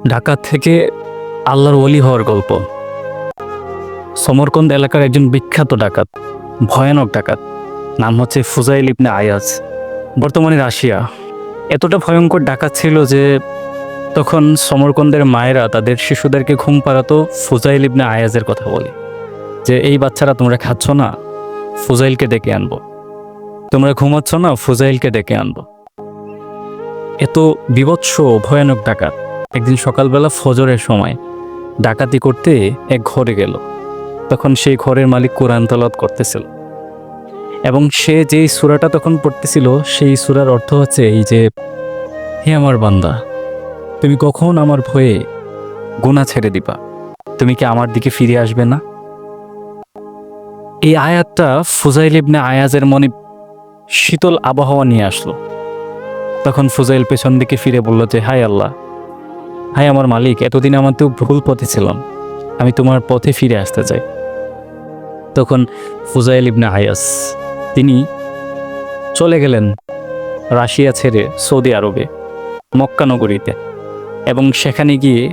ঢাকা থেকে আল্লাহর ওলি হওয়ার গল্প। সমরকন্দ এলাকার একজন বিখ্যাত ডাকাত, ভয়ানক ডাকাত, নাম হচ্ছে ফুজাইল ইবনে আয়াজ, বর্তমানে রাশিয়া। এতটা ভয়ঙ্কর ডাকাত ছিল যে তখন সমরকন্দের মায়েরা তাদের শিশুদেরকে ঘুম পাড়াতো ফুজাইল ইবনে আয়াজের কথা বলে, যে এই বাচ্চারা তোমরা খাচ্ছ না, ফুজাইলকে ডেকে আনবো, তোমরা ঘুমাচ্ছ না, ফুজাইলকে ডেকে আনবো। এত বীভৎস ভয়ানক ডাকাত একদিন সকালবেলা ফজরের সময় ডাকাতি করতে এক ঘরে গেল। তখন সেই ঘরের মালিক কোরআন তেলাওয়াত করতেছিল, এবং সে যেই সূরাটা তখন পড়তেছিল সেই সূরার অর্থ হচ্ছে এই যে, হে আমার বান্দা, তুমি কখন আমার ভয়ে গুনাহ ছেড়ে দিবা? তুমি কি আমার দিকে ফিরে আসবে না? এই আয়াতটা ফুজাইল ইবনে আয়াজের মনে শীতল আবহাওয়া নিয়ে আসলো। তখন ফুজাইল পেছন দিকে ফিরে বলল যে, হায় আল্লাহ, হায় আমার মালিক, এতদিন আমার তো ভুল পথে ছিলাম, আমি তোমার পথে ফিরে আসতে চাই। তখন ফুজাইল ইবনে আয়াজ তিনি চলে গেলেন রাশিয়া ছেড়ে সৌদি আরবে, মক্কা নগরীতে, এবং সেখানে গিয়ে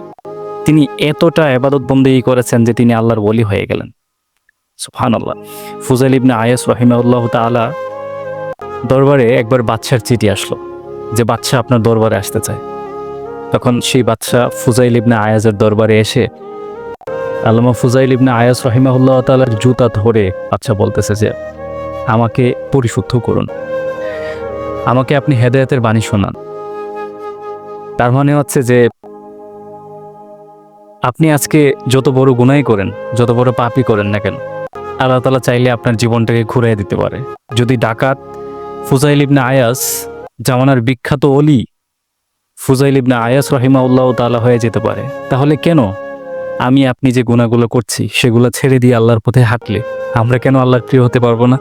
তিনি এতটা ইবাদত বন্দেগী করেছেন যে তিনি আল্লাহর ওলি হয়ে গেলেন। সুবহানাল্লাহ। ফুজাইল ইবনে আয়াজ রাহিমাহুল্লাহ তাআলা দরবারে একবার বাদশার চিঠি আসলো যে বাদশা আপনার দরবারে আসতে চায়। তখন সেই বাদশা ফুজাইল ইবনে আয়াজের দরবারে এসে আল্লামা ফুজাইল ইবনে আয়াজ রাহিমাহুল্লাহ তাআলার জুতা ধরে বাদশা বলতেছে যে, আমাকে পরিশুদ্ধ করুন, আমাকে আপনি হেদায়েতের বাণী শোনান। তার মানে হচ্ছে যে আপনি আজকে যত বড় গুনাহই করেন, যত বড় পাপই করেন না কেন, আল্লাহ তাআলা চাইলে আপনার জীবনটাকে ঘুরিয়ে দিতে পারে। যদি ডাকাত ফুজাইল ইবনে আয়াজ, জামানার বিখ্যাত ওলি ফুজাইল ইবনে আয়াজ রাহিমাহুল্লাহ তাআলা হয়ে যেতে পারে, তাহলে কেন আমি আপনি যে গুনাহগুলো করছি সেগুলো ছেড়ে দিয়ে আল্লাহর পথে হাঁটলে আমরা কেন আল্লাহর প্রিয় হতে পারবো না?